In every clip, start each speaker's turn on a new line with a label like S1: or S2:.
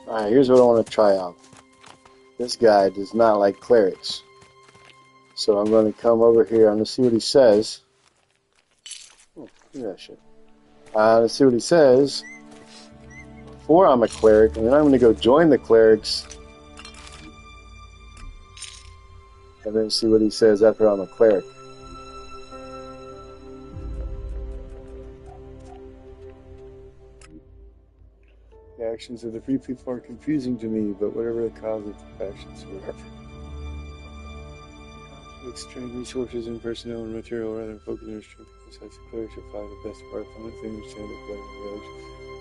S1: Alright, here's what I want to try out. This guy does not like clerics. So I'm going to come over here. I'm going to see what he says. Oh, look at that shit. Let's see what he says. Before I'm a cleric, and then I'm going to go join the clerics. And then see what he says after I'm a cleric. The actions of the free people are confusing to me, but whatever the cause of the factions, whatever. Extract resources and personnel and material rather than focus on strength. Besides, the clerics should follow the best part from the thing to stand up better than the others.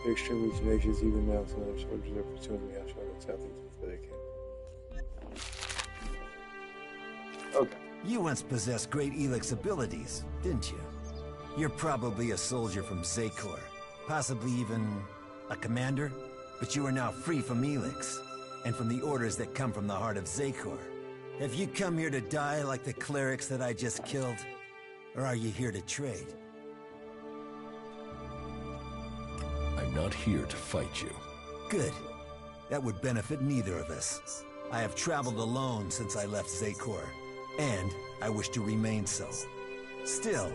S1: They're extremely tenacious, even now some other soldiers are pursuing the outside of Southeast before they can. Okay.
S2: You once possessed great Elex abilities, didn't you? You're probably a soldier from Zakor, possibly even a commander, but you are now free from Elex, and from the orders that come from the heart of Zakor. Have you come here to die like the clerics that I just killed? Or are you here to trade?
S3: I'm not here to fight you.
S2: Good. That would benefit neither of us. I have traveled alone since I left Zakor, and I wish to remain so. Still,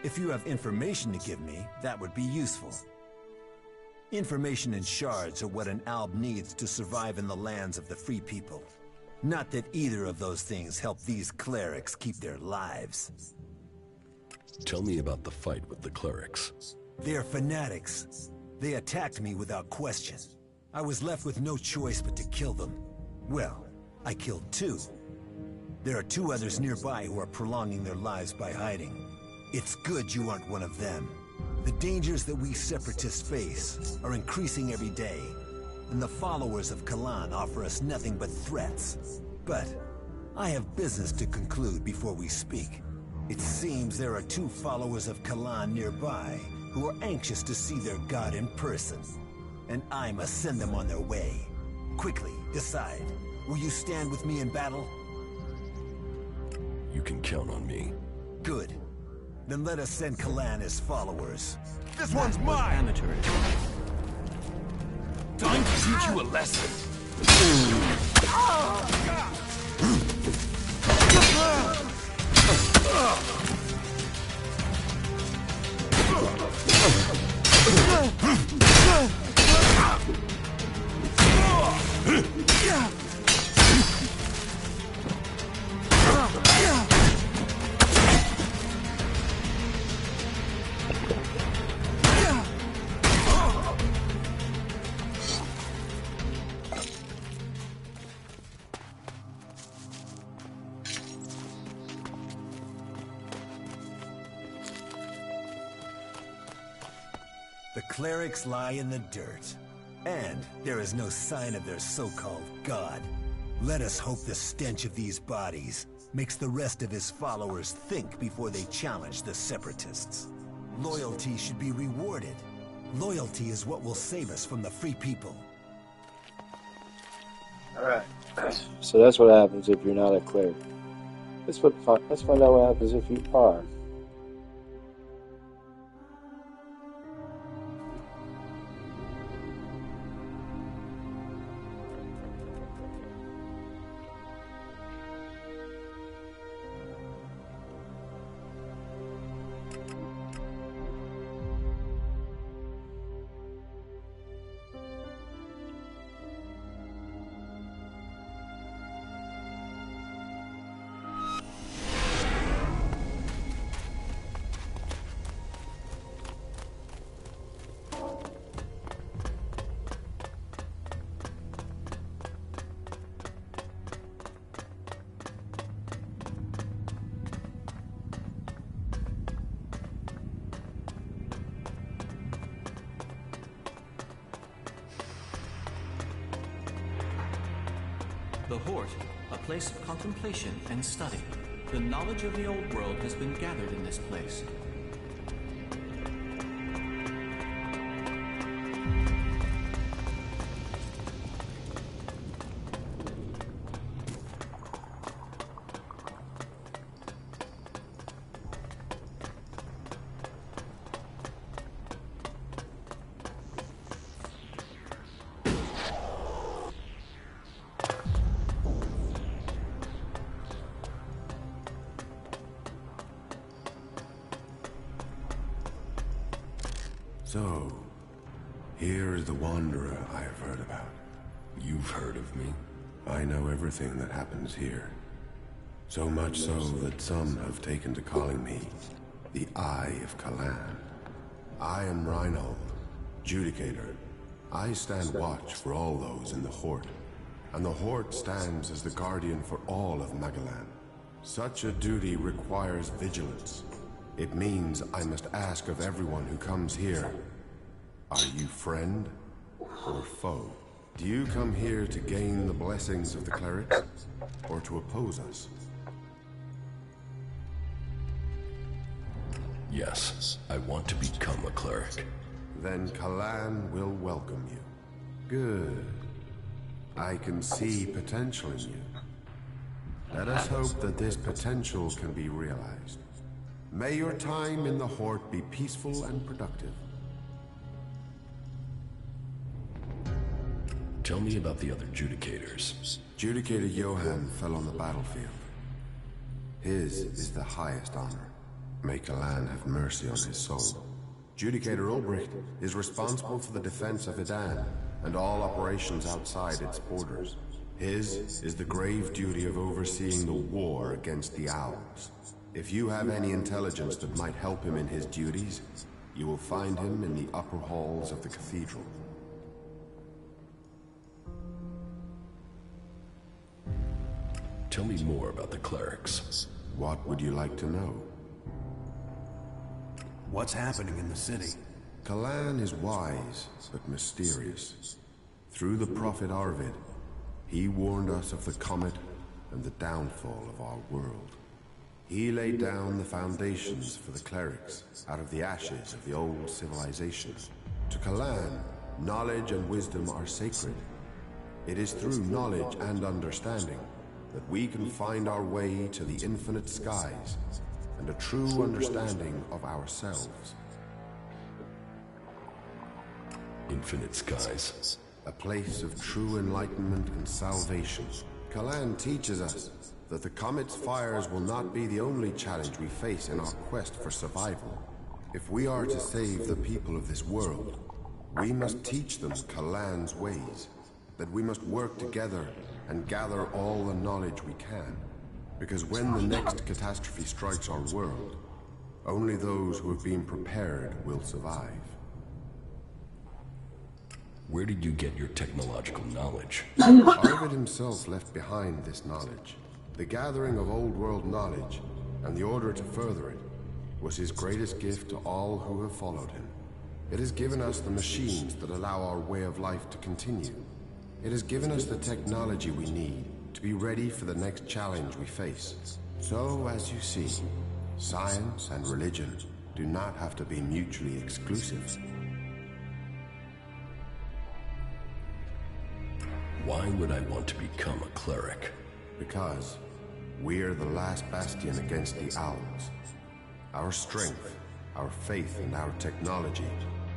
S2: if you have information to give me, that would be useful. Information and shards are what an alb needs to survive in the lands of the free people. Not that either of those things help these clerics keep their lives.
S3: Tell me about the fight with the clerics.
S2: They're fanatics. They attacked me without question. I was left with no choice but to kill them. Well, I killed two. There are two others nearby who are prolonging their lives by hiding. It's good you aren't one of them. The dangers that we separatists face are increasing every day, and the followers of Kalan offer us nothing but threats. But I have business to conclude before we speak. It seems there are two followers of Kalan nearby who are anxious to see their god in person, and I must send them on their way. Quickly, decide. Will you stand with me in battle?
S3: You can count on me.
S2: Good. Then let us send Kalan as followers.
S4: This one's mine!
S5: Amateurish.
S4: Time to teach you a lesson.
S2: The clerics lie in the dirt, and there is no sign of their so-called god. Let us hope the stench of these bodies makes the rest of his followers think before they challenge the separatists. Loyalty should be rewarded. Loyalty is what will save us from the free people.
S1: Alright. So that's what happens if you're not a cleric. Let's find out what happens if you are.
S5: The Hort, a place of contemplation and study. The knowledge of the old world has been gathered in this place.
S6: Here is the wanderer I have heard about.
S3: You've heard of me?
S6: I know everything that happens here. So much so that some have taken to calling me the Eye of Kalan. I am Reinhold, Judicator. I stand watch for all those in the Horde, and the Horde stands as the guardian for all of Magalan. Such a duty requires vigilance. It means I must ask of everyone who comes here, are you friend or foe? Do you come here to gain the blessings of the Clerics, or to oppose us?
S3: Yes, I want to become a cleric.
S6: Then Kalan will welcome you. Good. I can see potential in you. Let us hope that this potential can be realized. May your time in the Horde be peaceful and productive.
S3: Tell me about the other Judicators.
S6: Judicator Johann fell on the battlefield. His is the highest honor. May Kalan have mercy on his soul. Judicator Ulbricht is responsible for the defense of Idan and all operations outside its borders. His is the grave duty of overseeing the war against the Owls. If you have any intelligence that might help him in his duties, you will find him in the upper halls of the cathedral.
S3: Tell me more about the clerics.
S6: What would you like to know?
S4: What's happening in the city?
S6: Kalan is wise, but mysterious. Through the prophet Arvid, he warned us of the comet and the downfall of our world. He laid down the foundations for the clerics out of the ashes of the old civilization. To Kalan, knowledge and wisdom are sacred. It is through knowledge and understanding that we can find our way to the infinite skies and a true understanding of ourselves.
S3: Infinite skies.
S6: A place of true enlightenment and salvation. Kalan teaches us that the comet's fires will not be the only challenge we face in our quest for survival. If we are to save the people of this world, we must teach them Kalan's ways, that we must work together and gather all the knowledge we can. Because when the next catastrophe strikes our world, only those who have been prepared will survive.
S3: Where did you get your technological knowledge?
S6: Arvid himself left behind this knowledge. The gathering of old world knowledge, and the order to further it, was his greatest gift to all who have followed him. It has given us the machines that allow our way of life to continue. It has given us the technology we need to be ready for the next challenge we face. So, as you see, science and religion do not have to be mutually exclusive.
S3: Why would I want to become a cleric?
S6: Because we're the last bastion against the Owls. Our strength, our faith, and our technology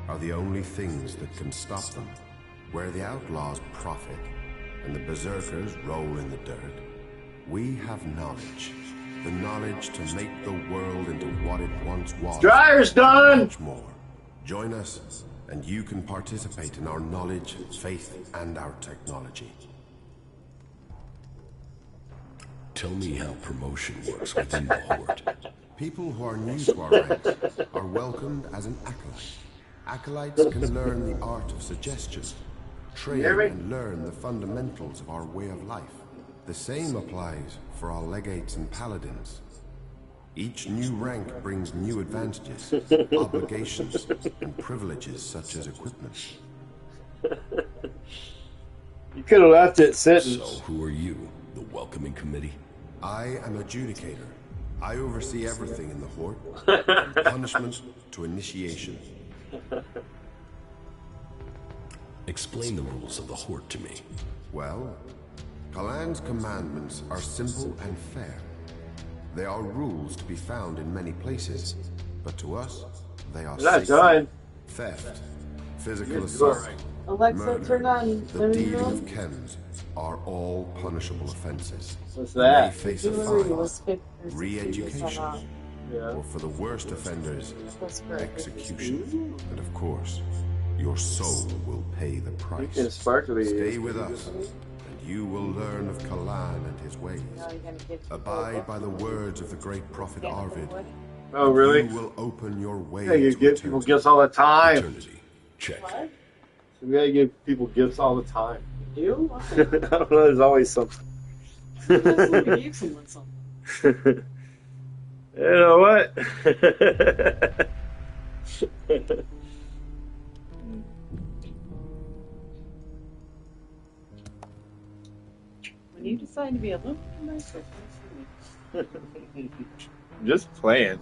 S6: are the only things that can stop them. Where the outlaws profit and the berserkers roll in the dirt, we have knowledge. The knowledge to make the world into what it once was.
S1: Dryer's done!
S6: Much more. Join us, and you can participate in our knowledge, faith, and our technology.
S3: Tell me how promotion works within the Horde.
S6: People who are new to our ranks are welcomed as an acolyte. Acolytes can learn the art of suggestion, train and learn the fundamentals of our way of life. The same applies for our legates and paladins. Each new rank brings new advantages, obligations, and privileges such as equipment.
S1: You could have left it sitting.
S3: So who are you? The welcoming committee?
S6: I am adjudicator. I oversee everything in the Horde, from punishment to initiation.
S3: Explain the rules of the Horde to me.
S6: Well, Kalan's commandments are simple and fair. They are rules to be found in many places, but to us, they are
S1: That's
S6: sacred.
S1: fine.
S6: Theft, physical assault,
S7: Alexa,
S6: murder,
S7: turn on
S6: the
S7: living
S6: dealing
S7: room.
S6: of chems are all punishable offenses.
S1: What's
S6: They
S1: that?
S6: face a
S7: Jewelry
S6: fine,
S7: was 50%
S6: re-education,
S7: off.
S1: Yeah.
S6: or for the worst offenders,
S7: That's for
S6: execution, and of course, Your soul will pay the price.
S1: It's sparkly.
S6: Stay with us, and you will learn of Kalan and his ways. Abide by the words of the great prophet Arvid.
S1: Oh, really?
S6: You will open your way.
S1: Yeah, you
S6: to
S1: give people
S6: eternity.
S1: gifts all the time.
S3: Eternity. Check.
S1: So we gotta give people gifts all the time.
S7: You?
S1: I don't know, there's always something.
S7: Give someone something.
S1: You know what?
S7: When you decide to be a little nicer,
S1: Just playing.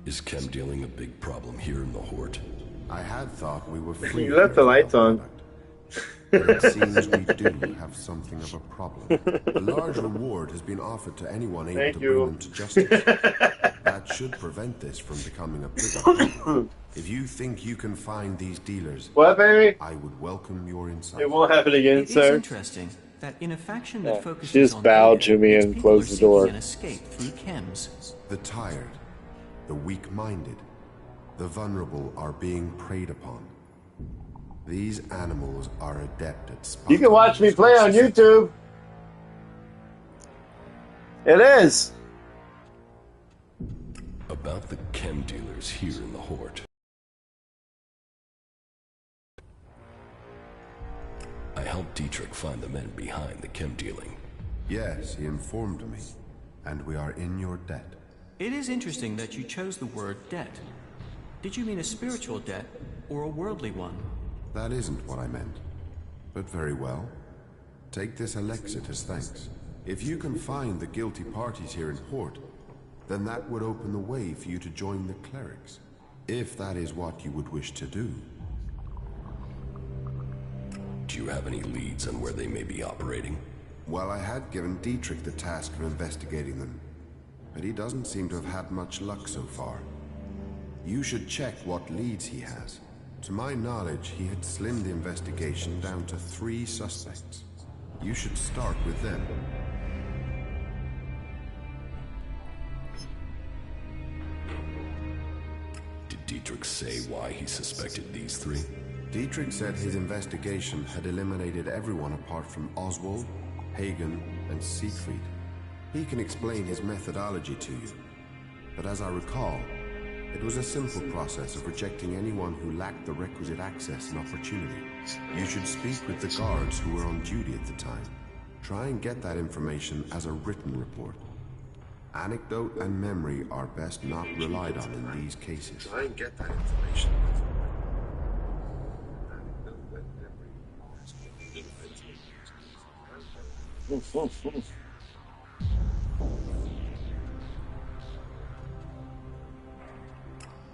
S3: Is chem dealing a big problem here in the Horde?
S6: I had thought we were free.
S1: You left the lights on.
S6: But it seems we do have something of a problem. A large reward has been offered to anyone able
S1: Thank
S6: to
S1: you.
S6: bring them to justice. That should prevent this from becoming a bigger problem. If you think you can find these dealers,
S1: What, baby?
S6: I would welcome your insight.
S1: It won't happen again,
S5: It is
S1: sir.
S5: interesting that in a faction that
S1: Yeah,
S5: focuses
S1: she just
S5: on
S1: bowed
S5: data,
S1: to me
S5: its
S1: and
S5: people
S1: closed
S5: are
S1: the
S5: seeking
S1: door.
S5: an escape through chems.
S6: The tired, the weak-minded, the vulnerable are being preyed upon. These animals are adept at
S1: You can watch me play on YouTube. It is.
S3: About the chem dealers here in the Horde. I helped Dietrich find the men behind the chem dealing.
S6: Yes, he informed me, and we are in your debt.
S5: It is interesting that you chose the word debt. Did you mean a spiritual debt or a worldly one?
S6: That isn't what I meant. But very well. Take this Elex as thanks. If you can find the guilty parties here in Horde, then that would open the way for you to join the Clerics. If that is what you would wish to do.
S3: Do you have any leads on where they may be operating?
S6: Well, I had given Dietrich the task of investigating them, but he doesn't seem to have had much luck so far. You should check what leads he has. To my knowledge, he had slimmed the investigation down to 3 suspects. You should start with them.
S3: Did Dietrich say why he suspected these 3?
S6: Dietrich said his investigation had eliminated everyone apart from Oswald, Hagen, and Siegfried. He can explain his methodology to you. But as I recall, it was a simple process of rejecting anyone who lacked the requisite access and opportunity. You should speak with the guards who were on duty at the time. Try and get that information as a written report. Anecdote and memory are best not relied on in these cases. Try and get that information.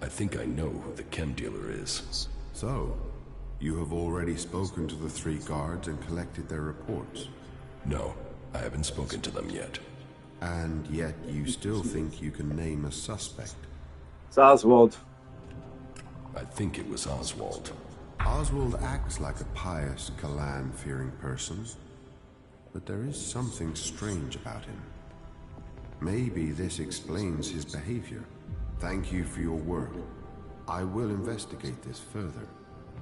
S3: I think I know who the chem dealer is.
S6: So, you have already spoken to the 3 guards and collected their reports.
S3: No, I haven't spoken to them yet.
S6: And yet you still think you can name a suspect.
S1: It's Oswald.
S3: I think it was Oswald.
S6: Oswald acts like a pious, Kalan-fearing person, but there is something strange about him. Maybe this explains his behavior. Thank you for your work. I will investigate this further.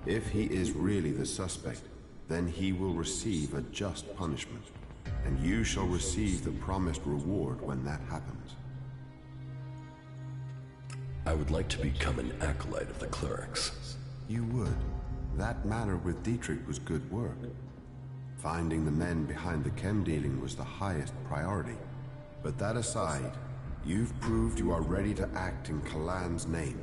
S6: If he is really the suspect, then he will receive a just punishment, and you shall receive the promised reward when that happens.
S3: I would like to become an acolyte of the Clerics.
S6: You would. That matter with Dietrich was good work. Finding the men behind the chem dealing was the highest priority. But that aside, you've proved you are ready to act in Kalan's name,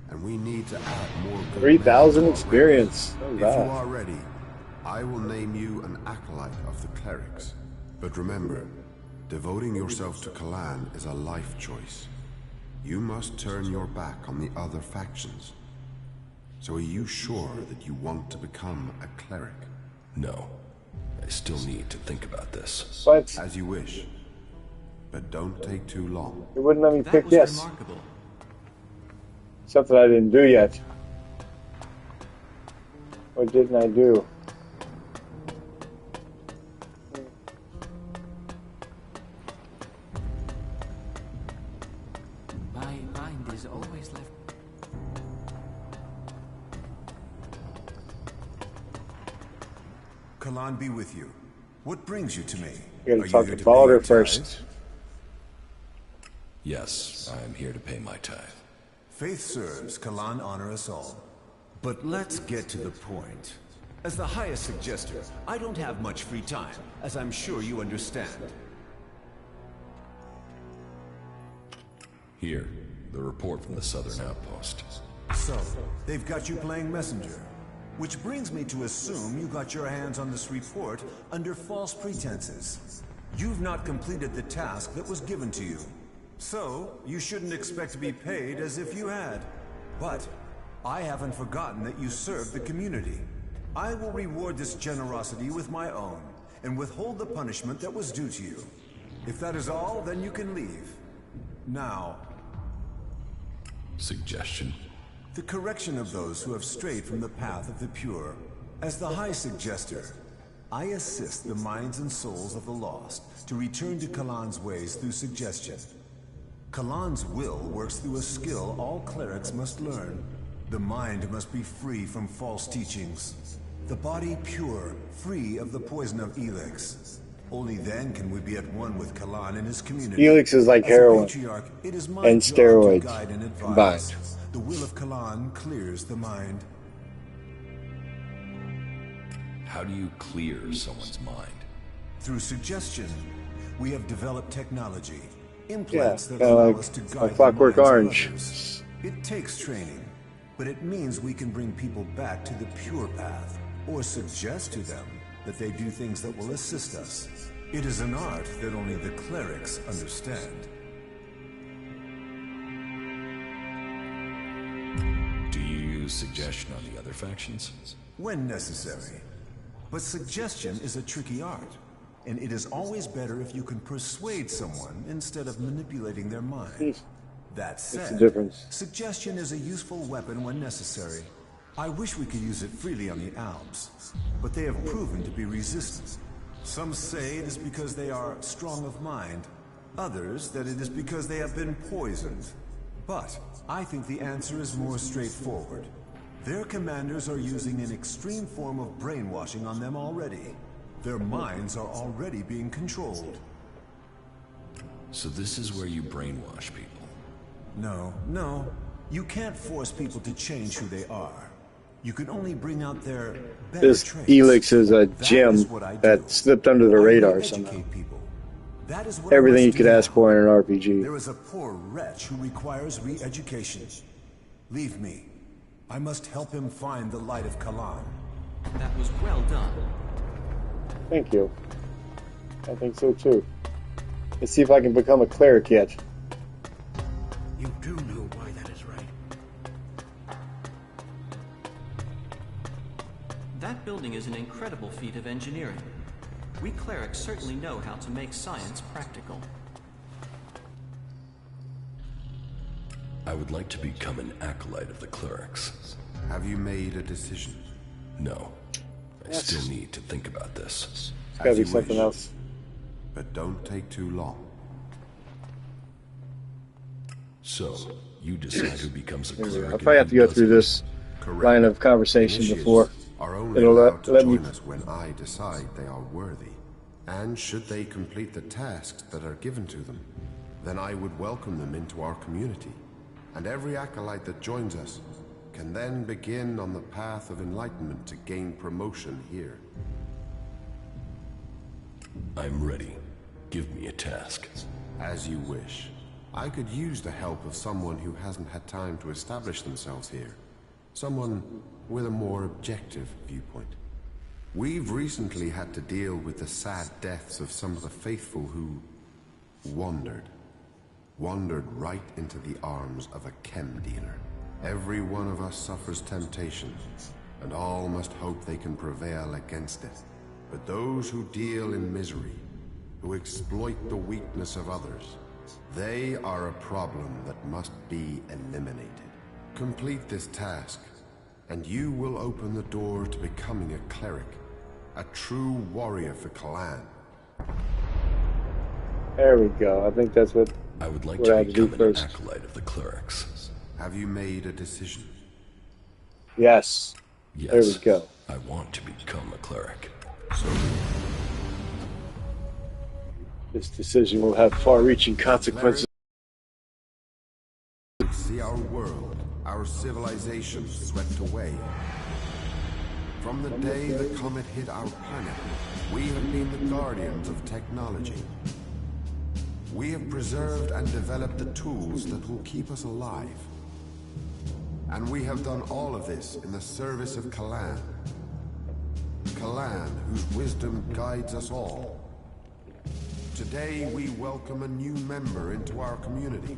S6: and we need to add more good
S1: 3,000
S6: men to our
S1: experience.
S6: ranks.
S1: Oh,
S6: If
S1: wow.
S6: you are ready, I will name you an acolyte of the Clerics. But remember, devoting yourself to Kalan is a life choice. You must turn your back on the other factions. So are you sure that you want to become a cleric?
S3: No, I still need to think about this.
S1: But
S6: As you wish. But don't take too long.
S1: it wouldn't let me
S5: That
S1: pick
S5: was
S1: yes.
S5: remarkable.
S1: Something I didn't do yet. What didn't I do?
S8: My mind is always left.
S4: Kalan be with you. What brings you to me?
S1: You're
S4: Are
S1: gonna
S4: you
S1: talk
S4: here
S1: to
S4: pay
S1: Balder
S4: your
S1: first.
S4: tithes?
S3: Yes, I am here to pay my tithe.
S4: Faith serves, Kalan honor us all. But let's get to the point. As the highest suggester, I don't have much free time, as I'm sure you understand.
S3: Here, the report from the southern outpost.
S4: So, they've got you playing messenger. Which brings me to assume you got your hands on this report under false pretenses. You've not completed the task that was given to you. So, you shouldn't expect to be paid as if you had. But, I haven't forgotten that you served the community. I will reward this generosity with my own, and withhold the punishment that was due to you. If that is all, then you can leave. Now,
S3: Suggestion?
S4: the correction of those who have strayed from the path of the pure. As the High Suggester, I assist the minds and souls of the lost to return to Kalan's ways through suggestion. Kalan's will works through a skill all clerics must learn. The mind must be free from false teachings. The body pure, free of the poison of Elex. Only then can we be at one with Kalan and his community.
S1: Elex is like
S4: As a
S1: heroin
S4: patriarch, it is my
S1: and
S4: job
S1: steroids
S4: to guide and advise.
S1: combined.
S4: The will of Kalan clears the mind.
S3: How do you clear someone's mind?
S4: Through suggestion, we have developed technology, implants that
S1: kinda
S4: allow
S1: like
S4: us to
S1: a
S4: guide the
S1: Clockwork
S4: minds of
S1: Orange.
S4: others. It takes training, but it means we can bring people back to the pure path, or suggest to them that they do things that will assist us. It is an art that only the clerics understand.
S3: Do you use suggestion on the other factions?
S4: When necessary. But suggestion is a tricky art, and it is always better if you can persuade someone instead of manipulating their mind. That said,
S1: the difference.
S4: suggestion is a useful weapon when necessary. I wish we could use it freely on the Alps, but they have proven to be resistant. Some say it is because they are strong of mind, others that it is because they have been poisoned. But I think the answer is more straightforward. Their commanders are using an extreme form of brainwashing on them already. Their minds are already being controlled.
S3: So this is where you brainwash people.
S4: No. You can't force people to change who they are. You can only bring out their better
S1: This
S4: traits.
S1: Elex is a
S4: That
S1: gem
S4: is what I do.
S1: that slipped under the
S4: I
S1: radar
S4: educate
S1: somehow.
S4: people. That is what I
S1: Everything you
S4: must
S1: could
S4: do
S1: ask
S4: now.
S1: for in an RPG.
S4: There is a poor wretch who requires re-education. Leave me. I must help him find the light of Kalan.
S5: That was well done.
S1: Thank you. I think so too. Let's see if I can become a cleric yet.
S8: You do know why that is, right?
S5: That building is an incredible feat of engineering. We clerics certainly know how to make science practical.
S3: I would like to become an acolyte of the clerics.
S6: Have you made a decision?
S3: No. I
S1: Yes.
S3: still need to think about this.
S1: It's gotta
S6: As
S1: be
S6: you
S1: something
S6: wish.
S1: else.
S6: But don't take too long.
S3: So, you decide who becomes a cleric.
S1: I'll
S3: and
S1: probably have to
S3: who
S1: go through
S3: doesn't.
S1: this
S6: Correct.
S1: line of conversation
S6: Initiates
S1: before
S6: are only
S1: it'll
S6: allowed to
S1: let me.
S6: join us when I decide they are worthy. And should they complete the tasks that are given to them, then I would welcome them into our community. And every acolyte that joins us can then begin on the path of enlightenment to gain promotion here.
S3: I'm ready. Give me a task.
S6: As you wish. I could use the help of someone who hasn't had time to establish themselves here. Someone with a more objective viewpoint. We've recently had to deal with the sad deaths of some of the faithful who wandered. Wandered right into the arms of a chem dealer. Every one of us suffers temptation, and all must hope they can prevail against it. But those who deal in misery, who exploit the weakness of others, they are a problem that must be eliminated. Complete this task, and you will open the door to becoming a cleric, a true warrior for Kalan.
S1: There we go. I think that's what.
S3: I would like
S1: What I
S3: to
S1: have to do
S3: become an
S1: first.
S3: acolyte of the clerics.
S6: Have you made a decision?
S1: Yes.
S3: Yes.
S1: There we go.
S3: I want to become a cleric.
S6: So
S1: This decision will have far-reaching consequences.
S6: see our world, our civilization swept away. From the day the comet hit our planet, we have been the guardians of technology. We have preserved and developed the tools that will keep us alive. And we have done all of this in the service of Kalan. Kalan, whose wisdom guides us all. Today, we welcome a new member into our community.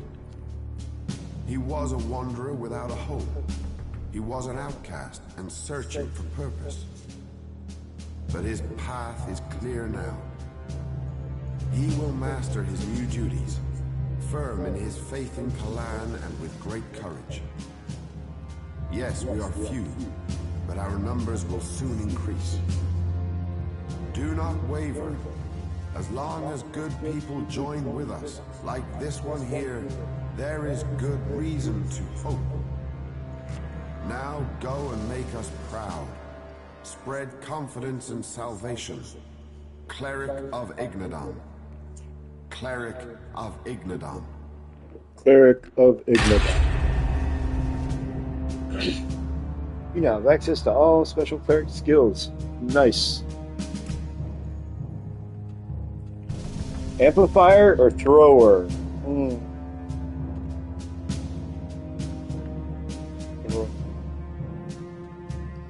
S6: He was a wanderer without a hope. He was an outcast and searching for purpose. But his path is clear now. He will master his new duties, firm in his faith in Kalan and with great courage. Yes, we are few, but our numbers will soon increase. Do not waver. As long as good people join with us, like this one here, there is good reason to hope. Now go and make us proud. Spread confidence and salvation. Cleric of Ignadon. Cleric of Ignadon.
S1: Cleric of Ignadon. You now have access to all special cleric skills. Nice. Amplifier or thrower? No,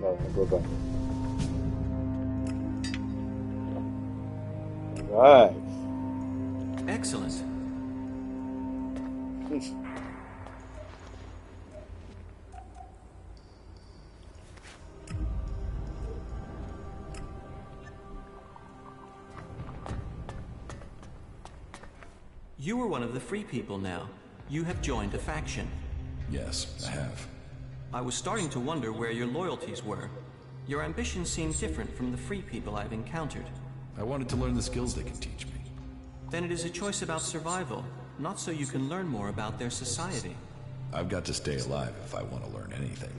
S1: I'll go back. Alright.
S5: Excellent. You are one of the free people now. You have joined a faction.
S3: Yes, I have.
S5: I was starting to wonder where your loyalties were. Your ambitions seem different from the free people I've encountered.
S3: I wanted to learn the skills they can teach me.
S5: Then it is a choice about survival, not so you can learn more about their society.
S3: I've got to stay alive if I want to learn anything.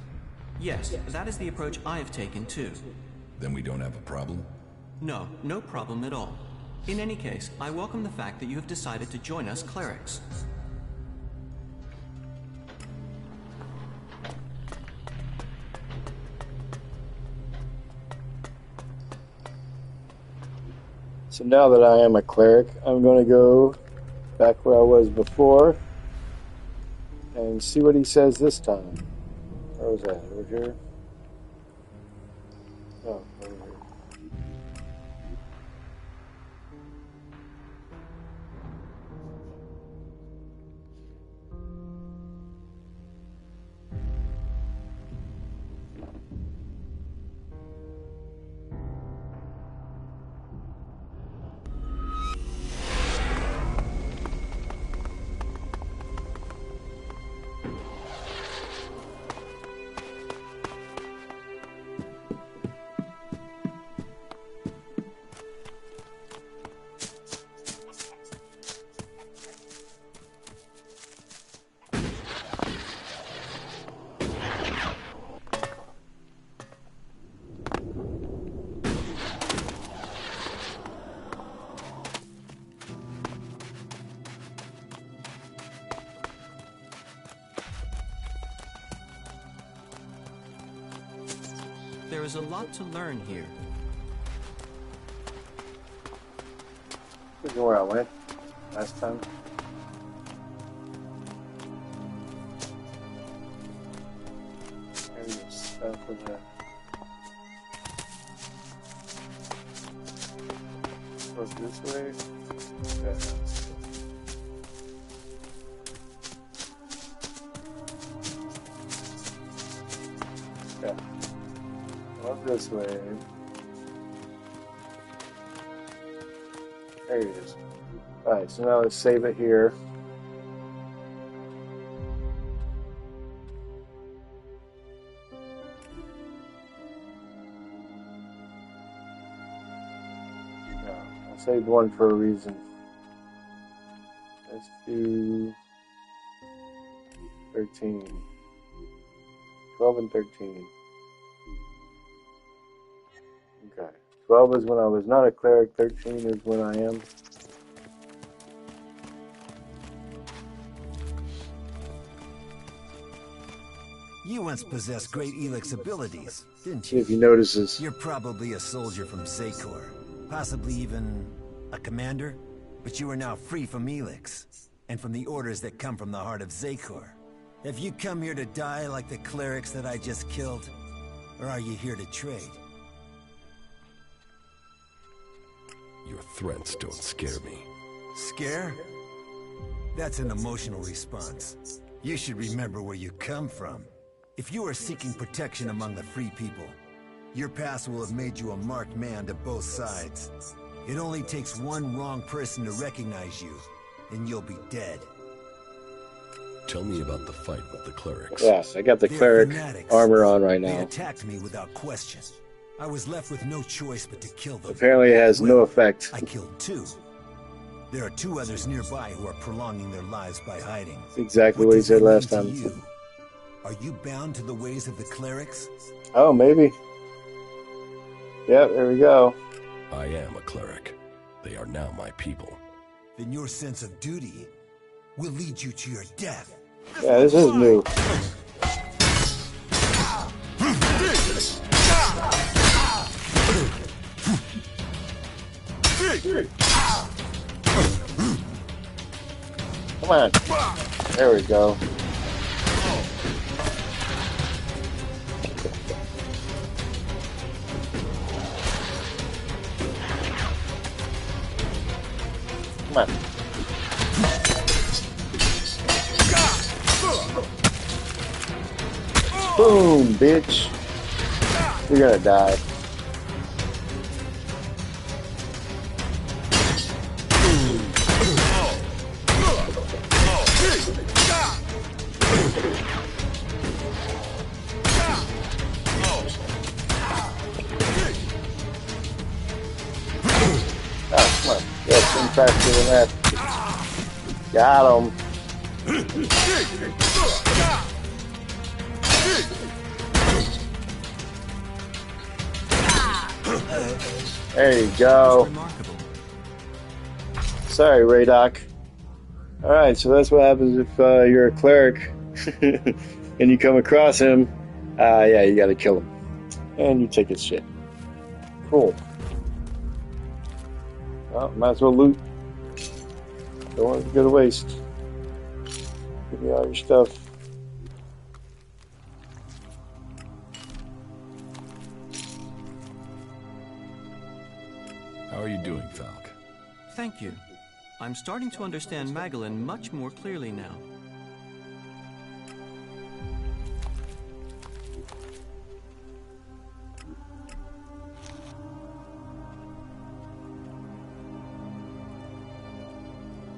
S5: Yes, that is the approach I have taken too.
S3: Then we don't have a problem?
S5: No, no problem at all. In any case, I welcome the fact that you have decided to join us clerics.
S1: So now that I am a cleric, I'm going to go back where I was before and see what he says this time. Where was that? Over here? Oh, over here.
S5: There is a lot to learn here.
S1: This is where I went last time. There's stuff with that. Goes this way. Yeah. Yeah. Up this way. There it is. Alright, so now let's save it here. No, I saved one for a reason. Let's do 13. 12 and 13. Okay, 12 is when I was not a cleric, 13 is when I am.
S2: You once possessed great Elex abilities, didn't
S1: See
S2: you?
S1: if he notices.
S2: You're probably a soldier from Zakor, possibly even a commander, but you are now free from Elex, and from the orders that come from the heart of Zakor. Have you come here to die like the clerics that I just killed? Or are you here to trade?
S3: Your threats don't scare me.
S2: Scare? That's an emotional response. You should remember where you come from. If you are seeking protection among the free people, your past will have made you a marked man to both sides. It only takes one wrong person to recognize you, and you'll be dead.
S3: Tell me about the fight with the clerics.
S1: Yes, I got the
S2: They're
S1: cleric
S2: fanatics.
S1: armor on right
S2: They
S1: now.
S2: attacked me without question. I was left with no choice but to kill them.
S1: Apparently it has no
S2: Well,
S1: effect.
S2: I killed two. There are two others nearby who are prolonging their lives by hiding.
S1: That's exactly what he
S2: does
S1: said
S2: that
S1: last
S2: mean
S1: time.
S2: to you? Are you bound to the ways of the clerics?
S1: Oh, maybe. Yep, there we go.
S3: I am a cleric. They are now my people.
S2: Then your sense of duty will lead you to your death.
S1: Yeah, this is new. Come on. There we go. Come on. Boom, bitch. You're gonna die. Oh, come on. Yeah, some faster than that. Got him. There you go.
S5: Remarkable.
S1: Sorry, Raydoc. Alright, so that's what happens if you're a cleric and you come across him. Yeah, you gotta kill him. And you take his shit. Cool. Well, might as well loot. Don't want it to go to waste. Give me all your stuff.
S3: How are you doing, Falk?
S5: Thank you. I'm starting to understand Magellan much more clearly now.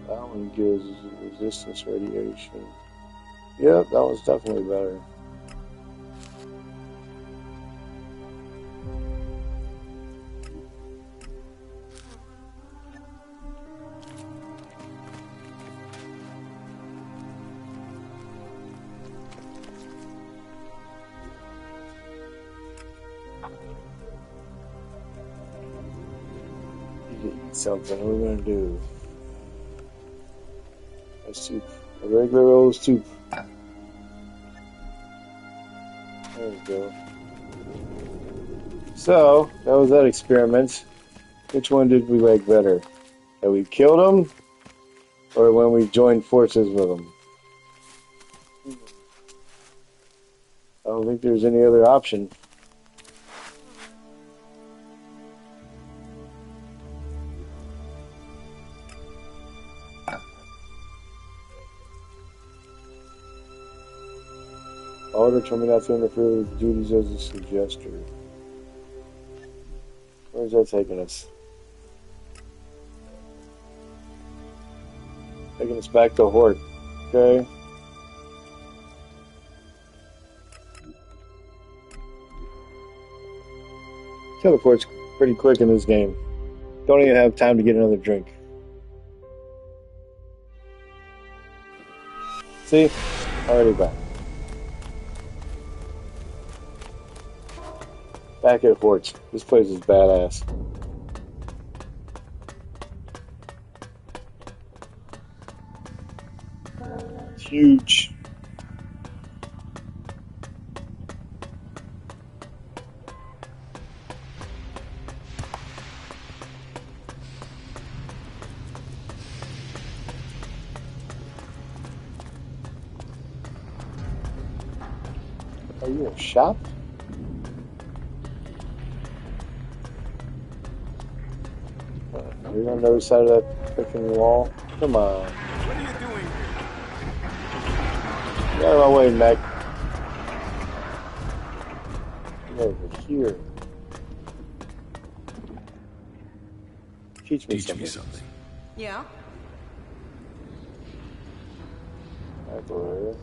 S1: That one gives resistance radiation. Yep, that one's definitely better. You eat something. What are we gonna do? A soup. A regular old soup. There we go. So, that was that experiment. Which one did we like better? That we killed him? Or when we joined forces with him? I don't think there's any other option. Order told me not to interfere with duties as a suggester. Where's that taking us? Taking us back to Hort. Okay. Teleport's pretty quick in this game. Don't even have time to get another drink. See? Already back. Back at Hort's. This place is badass. It's huge. Are you a shop? Are you on the other side of that freaking wall? Come on.
S4: What are you doing here?
S1: Get out of my way, Mac. Get over here. Teach me something.
S9: Yeah?
S1: Back over here.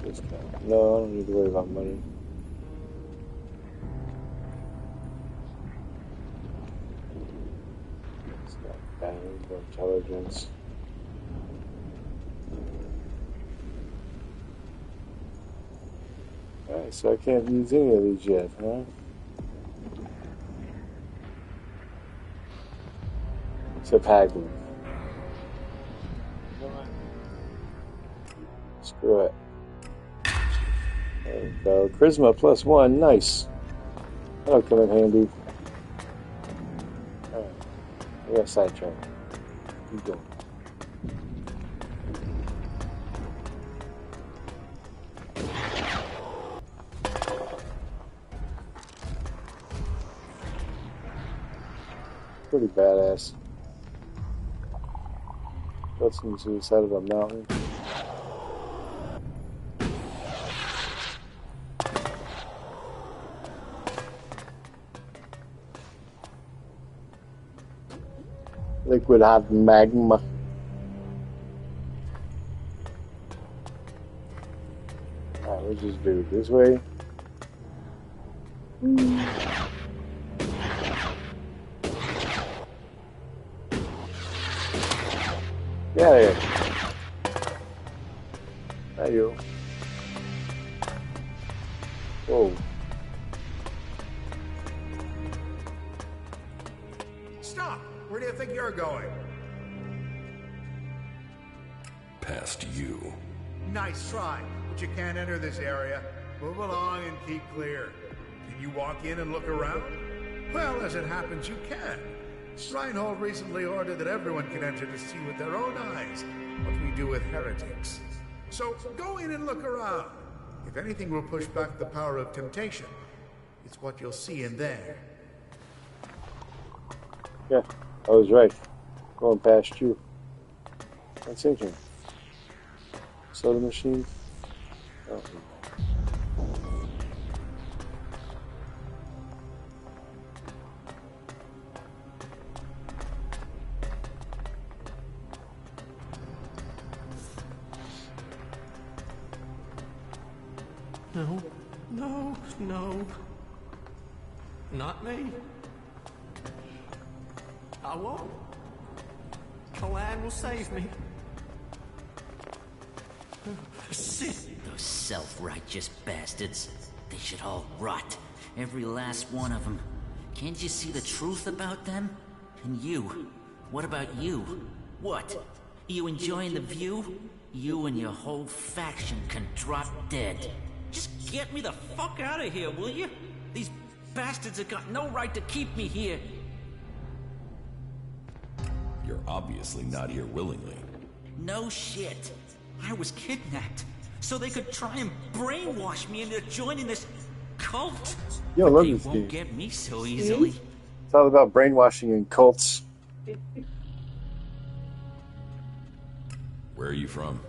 S1: Discount. No, I don't need to worry about money. It's not bad for intelligence. Alright, so I can't use any of these yet, huh? Except hacking. Screw it. There we go. Charisma +1. Nice. That'll come in handy. Alright. We got sidetracked. Keep going. Pretty badass. What's to the side of a mountain? Liquid hot magma. Alright, we'll just do it this way. Get out of here. There you go. Whoa.
S10: Stop! Where do you think you're going?
S3: Past you.
S10: Nice try, but you can't enter this area. Move along and keep clear. Can you walk in and look around? Well, as it happens, you can. Reinhold recently ordered that everyone can enter to see with their own eyes what we do with heretics. So go in and look around. If anything will push back the power of temptation, it's what you'll see in there.
S1: Yeah, I was right. Going past you. What's in here? Soda machine? Oh.
S5: No, no, no. Not me. I won't. Kalan will save me. Shit.
S9: Those self-righteous bastards. They should all rot. Every last one of them. Can't you see the truth about them? And you? What about you? What? You enjoying the view? You and your whole faction can drop dead. Just get me the fuck out of here, will you? These bastards have got no right to keep me here.
S3: You're obviously not here willingly.
S9: No shit. I was kidnapped, so they could try and brainwash me into joining this cult.
S1: Yo, I love
S9: They
S1: this
S9: won't
S1: game.
S9: get me so easily.
S1: It's all about brainwashing and cults.
S3: Where are you from?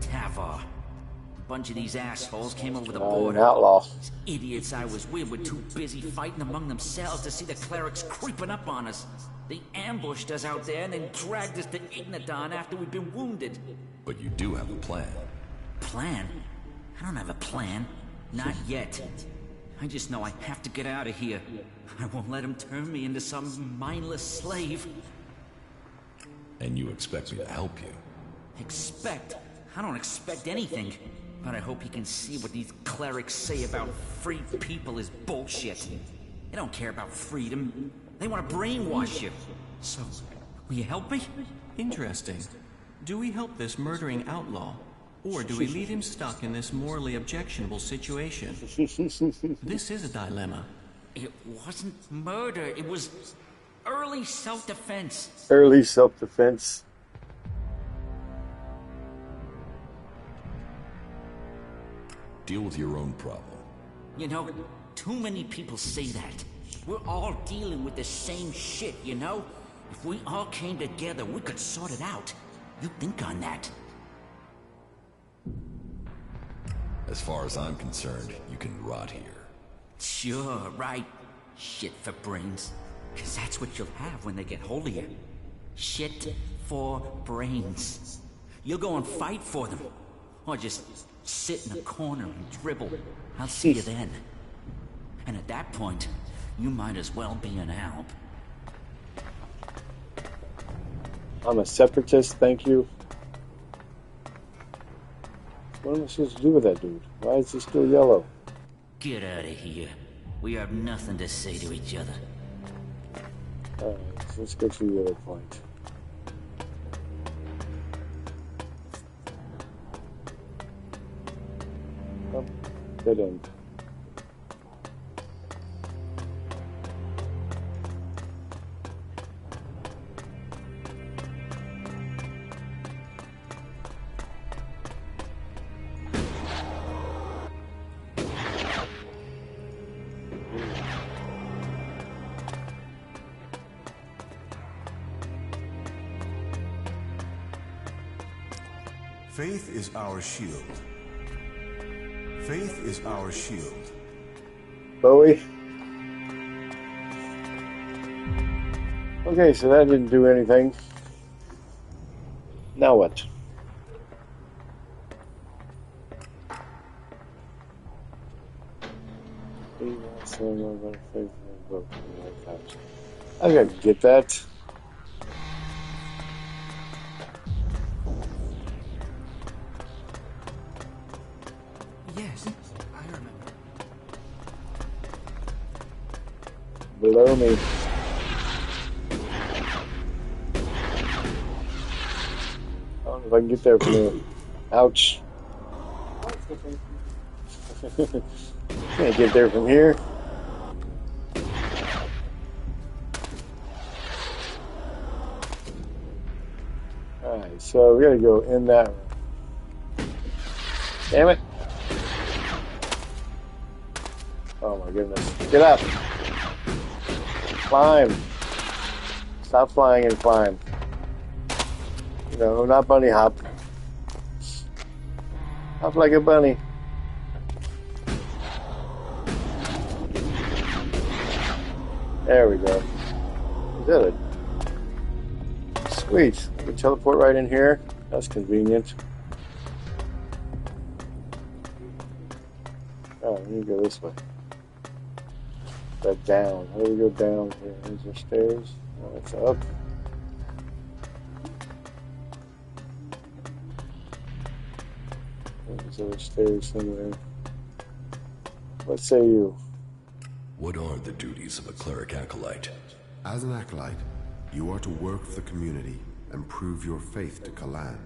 S9: Tavar. A bunch of these assholes came over the
S1: An
S9: border.
S1: outlaw.
S9: These idiots I was with were too busy fighting among themselves to see the clerics creeping up on us. They ambushed us out there and then dragged us to Ignadon after we'd been wounded.
S3: But you do have a plan.
S9: Plan? I don't have a plan. Not yet. I just know I have to get out of here. I won't let them turn me into some mindless slave.
S3: And you expect me to help you?
S9: Expect? I don't expect anything. But I hope he can see what these clerics say about free people is bullshit. They don't care about freedom. They want to brainwash you. So, will you help me?
S5: Interesting. Do we help this murdering outlaw, or do we leave him stuck in this morally objectionable situation? This is a dilemma.
S9: It wasn't murder. It was early self-defense.
S1: Early self-defense.
S3: Deal with your own problem.
S9: You know, too many people say that. We're all dealing with the same shit, you know? If we all came together, we could sort it out. You think on that.
S3: As far as I'm concerned, you can rot here.
S9: Sure, right. Shit for brains. 'Cause that's what you'll have when they get hold of you. Shit for brains. You'll go and fight for them. Or just sit in a corner and dribble. I'll see you then. And at that point, you might as well be an alp.
S1: I'm a separatist, thank you. What am I supposed to do with that dude? Why is he still yellow?
S9: Get out of here. We have nothing to say to each other.
S1: Alright, so let's go to the other point. Oh, dead end.
S4: Faith is our shield. Faith is our shield.
S1: Bowie. Okay, so that didn't do anything. Now what? I gotta get that.
S8: Yes, I remember.
S1: Below me. I don't know if I can get there from here. Ouch. Can't get there from here. Alright, so we gotta go in that room. Damn it. Oh my goodness. Get up. Climb. Stop flying and climb. No, not bunny hop. Hop like a bunny. There we go. Is that it? Sweet. I can teleport right in here. That's convenient. Oh, let me go this way. That down. How do we go down here? Is there stairs? No, it's up. There's stairs somewhere. What say you?
S3: What are the duties of a cleric acolyte?
S6: As an acolyte, you are to work for the community and prove your faith to Kalan.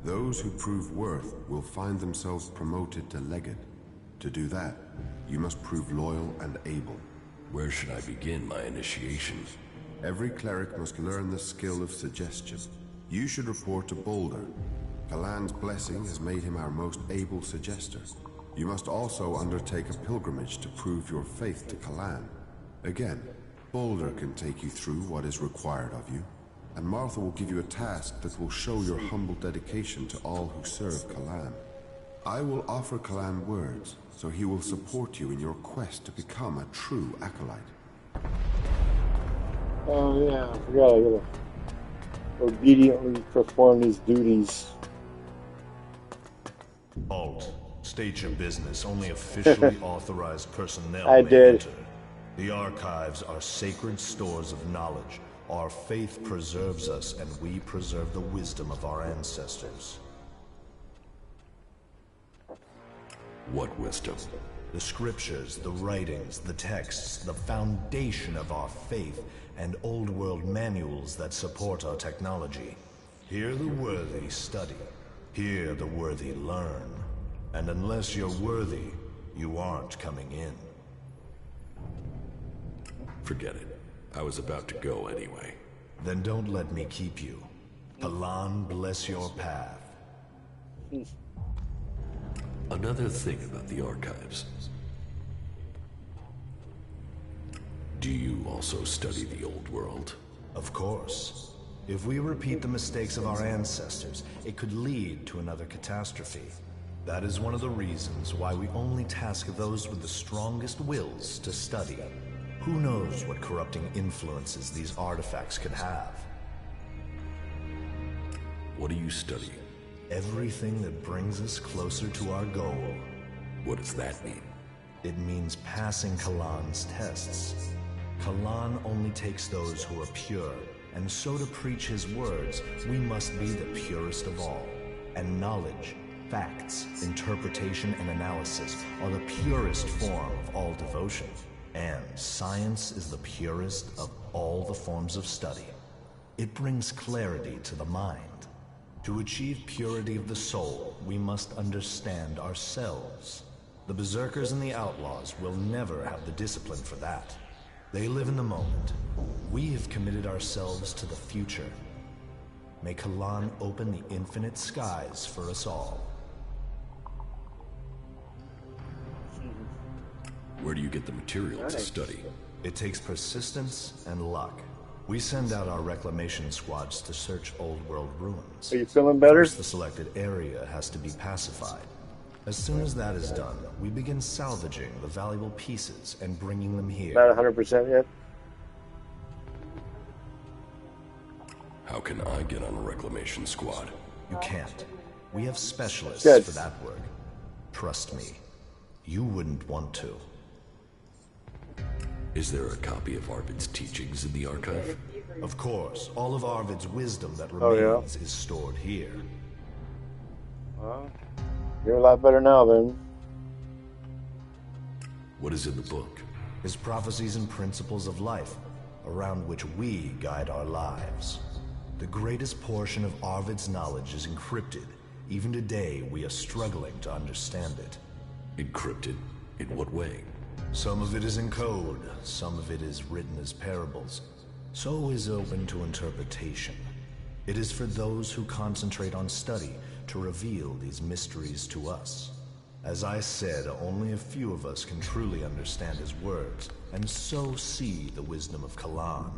S6: Those who prove worth will find themselves promoted to legate. To do that, you must prove loyal and able.
S3: Where should I begin my initiation?
S6: Every cleric must learn the skill of suggestion. You should report to Boulder. Kalan's blessing has made him our most able suggester. You must also undertake a pilgrimage to prove your faith to Kalan. Again, Boulder can take you through what is required of you, and Martha will give you a task that will show your humble dedication to all who serve Kalan. I will offer Kalan words, so he will support you in your quest to become a true acolyte.
S1: Oh yeah, I forgot I gotta obediently perform these duties.
S11: Alt, state your business. Only officially authorized personnel
S1: I
S11: may
S1: did.
S11: enter. The archives are sacred stores of knowledge. Our faith preserves us, and we preserve the wisdom of our ancestors.
S3: What wisdom?
S11: The scriptures, the writings, the texts, the foundation of our faith, and old world manuals that support our technology. Here the worthy study. Here the worthy learn. And unless you're worthy, you aren't coming in.
S3: Forget it. I was about to go anyway.
S11: Then don't let me keep you. Kalan bless your path.
S3: Another thing about the archives. Do you also study the old world?
S11: Of course. If we repeat the mistakes of our ancestors, it could lead to another catastrophe. That is one of the reasons why we only task those with the strongest wills to study. Who knows what corrupting influences these artifacts could have?
S3: What do you study?
S11: Everything that brings us closer to our goal.
S3: What does that mean?
S11: It means passing Kalan's tests. Kalan only takes those who are pure, and so to preach his words, we must be the purest of all. And knowledge, facts, interpretation, and analysis are the purest form of all devotion. And science is the purest of all the forms of study. It brings clarity to the mind. To achieve purity of the soul, we must understand ourselves. The berserkers and the outlaws will never have the discipline for that. They live in the moment. We have committed ourselves to the future. May Kalan open the infinite skies for us all.
S3: Where do you get the material to study?
S11: It takes persistence and luck. We send out our reclamation squads to search old world ruins.
S1: Are you feeling better?
S11: First, the selected area has to be pacified. As soon as that is done, we begin salvaging the valuable pieces and bringing them here.
S1: Not 100% yet?
S3: How can I get on a reclamation squad?
S11: You can't. We have specialists
S1: Good.
S11: for that work. Trust me, you wouldn't want to.
S3: Is there a copy of Arvid's teachings in the archive?
S11: Of course, all of Arvid's wisdom that remains is stored here.
S1: Well, you're a lot better now then.
S3: What is in the book?
S11: His prophecies and principles of life, around which we guide our lives. The greatest portion of Arvid's knowledge is encrypted. Even today, we are struggling to understand it.
S3: Encrypted? In what way?
S11: Some of it is in code, some of it is written as parables. So is open to interpretation. It is for those who concentrate on study to reveal these mysteries to us. As I said, only a few of us can truly understand his words, and so see the wisdom of Kalan.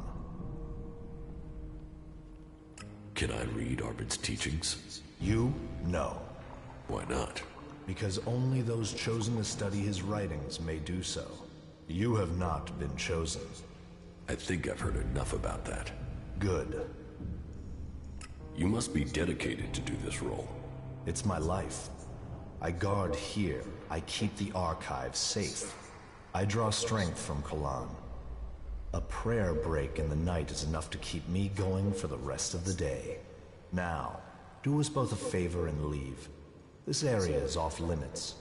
S3: Can I read Arvid's teachings?
S11: You? No.
S3: Why not?
S11: Because only those chosen to study his writings may do so. You have not been chosen.
S3: I think I've heard enough about that.
S11: Good.
S3: You must be dedicated to do this role.
S11: It's my life. I guard here. I keep the archive safe. I draw strength from Kalan. A prayer break in the night is enough to keep me going for the rest of the day. Now, do us both a favor and leave. This area is off limits.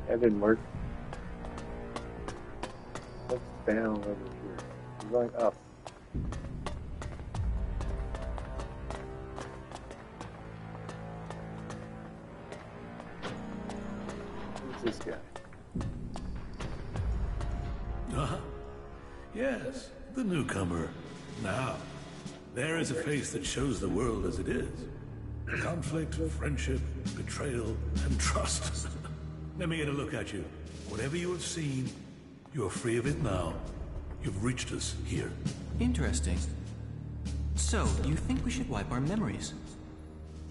S1: That didn't work. What's down over here? I'm going up. Who's this guy?
S12: Yes, the newcomer. Now, there is a face that shows the world as it is. Conflict, friendship, betrayal, and trust. Let me get a look at you. Whatever you have seen, you are free of it now. You've reached us here.
S5: Interesting. So, you think we should wipe our memories?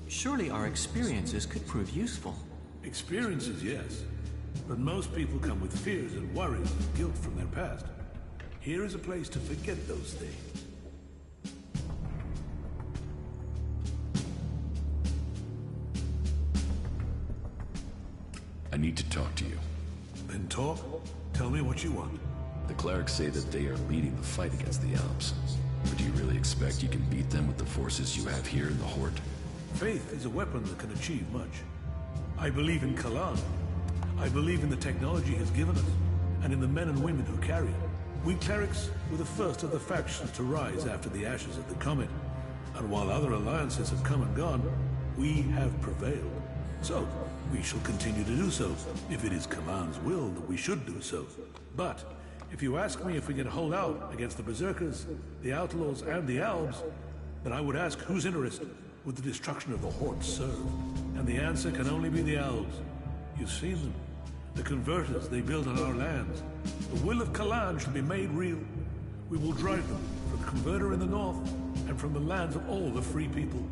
S5: Surely our experiences could prove useful.
S12: Experiences, yes. But most people come with fears and worries and guilt from their past. Here is a place to forget those things.
S3: I need to talk to you.
S12: Then talk. Tell me what you want.
S3: The clerics say that they are leading the fight against the Alps. But do you really expect you can beat them with the forces you have here in the Horde?
S12: Faith is a weapon that can achieve much. I believe in Kalan. I believe in the technology he's given us, and in the men and women who carry it. We clerics were the first of the factions to rise after the ashes of the comet. And while other alliances have come and gone, we have prevailed. So, we shall continue to do so, if it is Kalan's will that we should do so. But, if you ask me if we can hold out against the Berserkers, the Outlaws, and the Albs, then I would ask whose interest would the destruction of the Horde serve? And the answer can only be the Albs. You've seen them. The converters they built on our lands. The will of Kalan shall be made real. We will drive them from the converter in the north and from the lands of all the free people.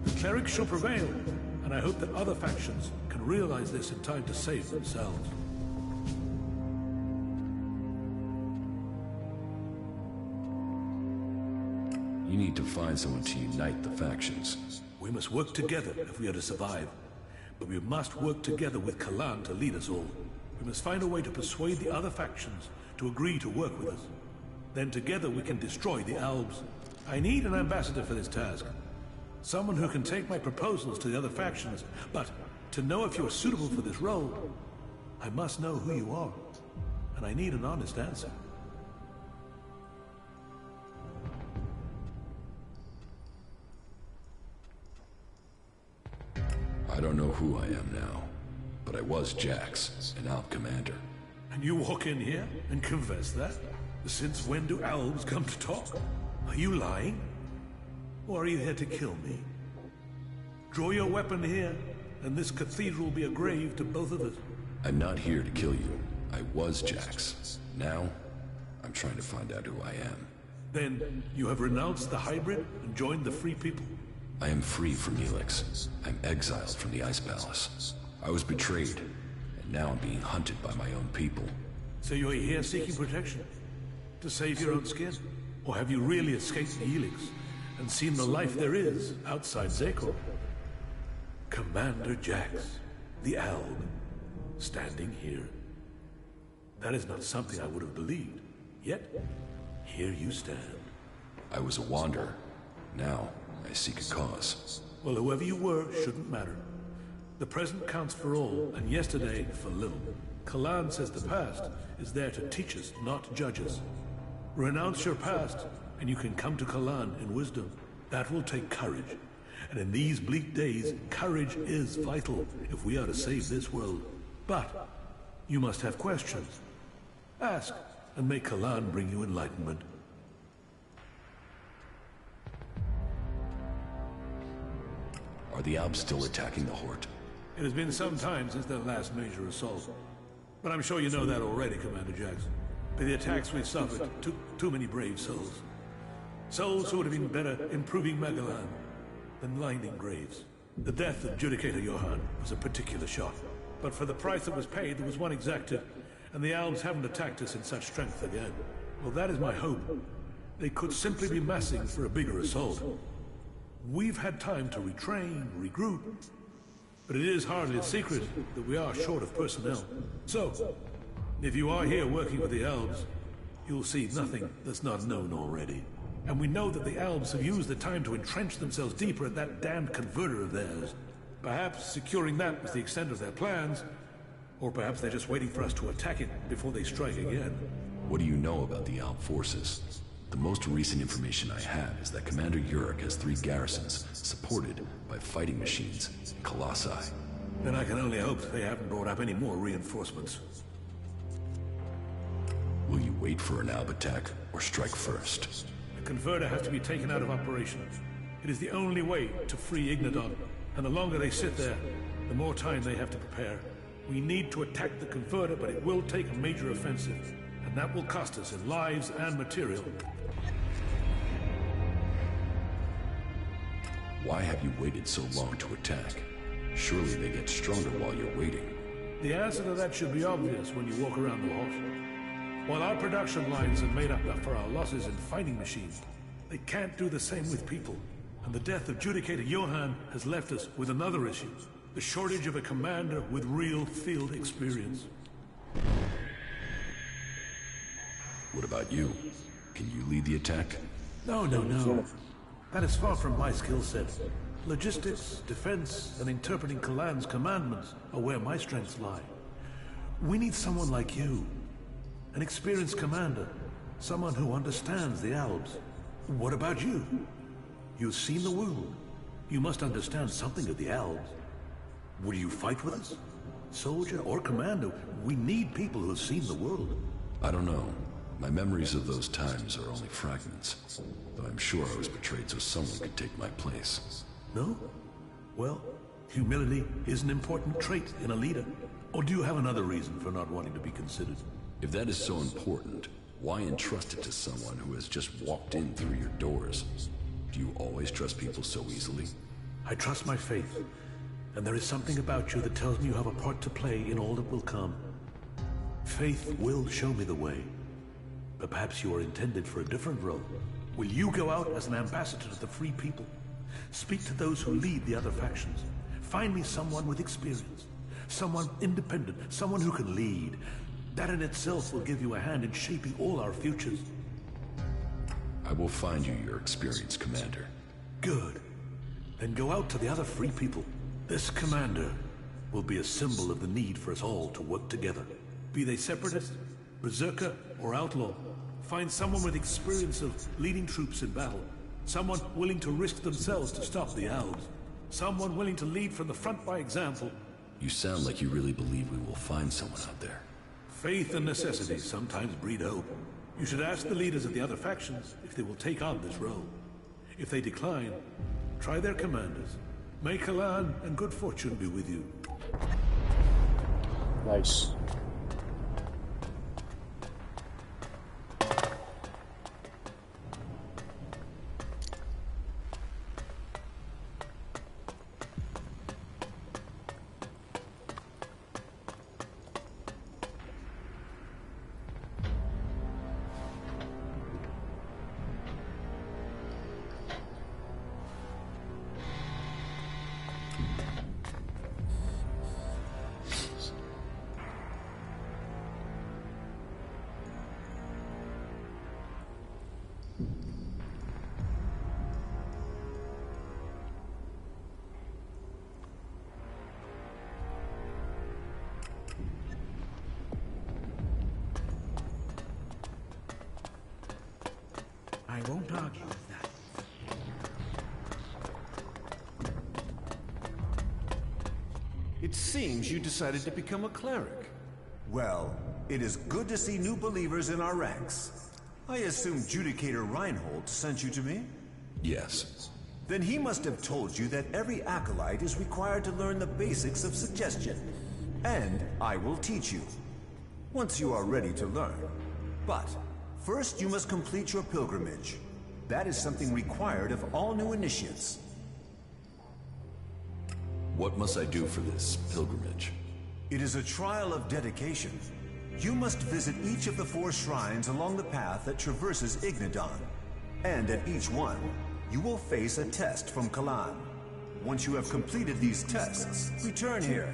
S12: The clerics shall prevail, and I hope that other factions can realize this in time to save themselves.
S3: You need to find someone to unite the factions.
S12: We must work together if we are to survive. But we must work together with Kalan to lead us all. We must find a way to persuade the other factions to agree to work with us. Then together we can destroy the Albs. I need an ambassador for this task. Someone who can take my proposals to the other factions, but to know if you're suitable for this role, I must know who you are. And I need an honest answer.
S3: I don't know who I am now, but I was Jax, an Alp commander.
S12: And you walk in here and confess that? Since when do Albs come to talk? Are you lying? Or are you here to kill me? Draw your weapon here, and this cathedral will be a grave to both of us.
S3: I'm not here to kill you. I was Jax. Now, I'm trying to find out who I am.
S12: Then, you have renounced the hybrid and joined the free people?
S3: I am free from Elex. I'm exiled from the Ice Palace. I was betrayed, and now I'm being hunted by my own people.
S12: So you're here seeking protection? To save your own skin? Or have you really escaped the Elex and seen the life there is outside Zekor? Commander Jax, the Alb, standing here. That is not something I would have believed. Yet, here you stand.
S3: I was a wanderer. Now, I seek a cause.
S12: Well, whoever you were shouldn't matter. The present counts for all, and yesterday for little. Kalan says the past is there to teach us, not judge us. Renounce your past, and you can come to Kalan in wisdom. That will take courage. And in these bleak days, courage is vital if we are to save this world. But you must have questions. Ask, and may Kalan bring you enlightenment.
S3: Are the Alps still attacking the Horde?
S12: It has been some time since their last major assault. But I'm sure you know that already, Commander Jax. By the attacks we've suffered, too many brave souls. Souls who would have been better improving Magalan than lying in graves. The death of Judicator Johann was a particular shock. But for the price that was paid, there was one exacted, and the Alps haven't attacked us in such strength again. Well, that is my hope. They could simply be massing for a bigger assault. We've had time to retrain, regroup, but it is hardly a secret that we are short of personnel. So, if you are here working with the Elves, you'll see nothing that's not known already. And we know that the Elves have used the time to entrench themselves deeper at that damned converter of theirs. Perhaps securing that was the extent of their plans, or perhaps they're just waiting for us to attack it before they strike again.
S3: What do you know about the Alp forces? The most recent information I have is that Commander Uruk has 3 garrisons, supported by fighting machines and colossi.
S12: Then I can only hope they haven't brought up any more reinforcements.
S3: Will you wait for an Alp attack, or strike first?
S12: The converter has to be taken out of operation. It is the only way to free Ignadon, and the longer they sit there, the more time they have to prepare. We need to attack the converter, but it will take a major offensive, and that will cost us in lives and material.
S3: Why have you waited so long to attack? Surely they get stronger while you're waiting.
S12: The answer to that should be obvious when you walk around the halls. While our production lines have made up for our losses in fighting machines, they can't do the same with people. And the death of Judicator Johann has left us with another issue. The shortage of a commander with real field experience.
S3: What about you? Can you lead the attack?
S12: No. That is far from my skill set. Logistics, defense, and interpreting Kalan's commandments are where my strengths lie. We need someone like you. An experienced commander. Someone who understands the Alps. What about you? You've seen the world. You must understand something of the Alps. Will you fight with us? Soldier or commander, we need people who have seen the world.
S3: I don't know. My memories of those times are only fragments. Though I'm sure I was betrayed so someone could take my place.
S12: No? Well, humility is an important trait in a leader. Or do you have another reason for not wanting to be considered?
S3: If that is so important, why entrust it to someone who has just walked in through your doors? Do you always trust people so easily?
S12: I trust my faith. And there is something about you that tells me you have a part to play in all that will come. Faith will show me the way. But perhaps you are intended for a different role. Will you go out as an ambassador to the free people? Speak to those who lead the other factions. Find me someone with experience. Someone independent. Someone who can lead. That in itself will give you a hand in shaping all our futures.
S3: I will find you your experienced commander.
S12: Good. Then go out to the other free people. This commander will be a symbol of the need for us all to work together. Be they separatist, berserker, or outlaw. Find someone with experience of leading troops in battle. Someone willing to risk themselves to stop the Alps. Someone willing to lead from the front by example.
S3: You sound like you really believe we will find someone out there.
S12: Faith and necessity sometimes breed hope. You should ask the leaders of the other factions if they will take on this role. If they decline, try their commanders. May Kalan and good fortune be with you.
S1: Nice.
S8: I won't argue with that.
S13: It seems you decided to become a cleric.
S6: Well, it is good to see new believers in our ranks. I assume Judicator Reinhold sent you to me?
S3: Yes.
S6: Then he must have told you that every acolyte is required to learn the basics of suggestion. And I will teach you, once you are ready to learn. But first you must complete your pilgrimage. That is something required of all new initiates.
S3: What must I do for this pilgrimage?
S6: It is a trial of dedication. You must visit each of the 4 shrines along the path that traverses Ignadon. And at each one, you will face a test from Kalan. Once you have completed these tests, return here.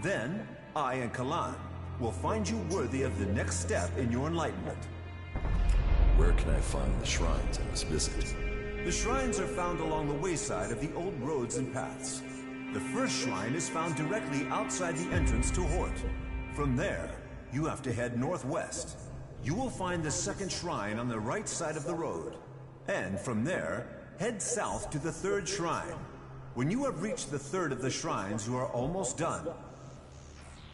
S6: Then, I and Kalan will find you worthy of the next step in your enlightenment.
S3: Where can I find the shrines I must visit?
S6: The shrines are found along the wayside of the old roads and paths. The first shrine is found directly outside the entrance to Hort. From there, you have to head northwest. You will find the second shrine on the right side of the road. And from there, head south to the 3rd shrine. When you have reached the 3rd of the shrines, you are almost done.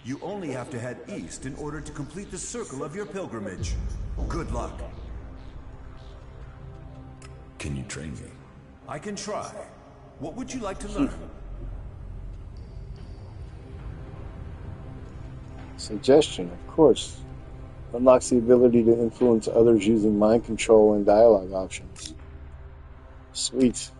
S6: You only have to head east in order to complete the circle of your pilgrimage. Good luck.
S3: Can you train me?
S6: I can try. What would you like to learn?
S1: Suggestion, of course. Unlocks the ability to influence others using mind control and dialogue options. Sweet.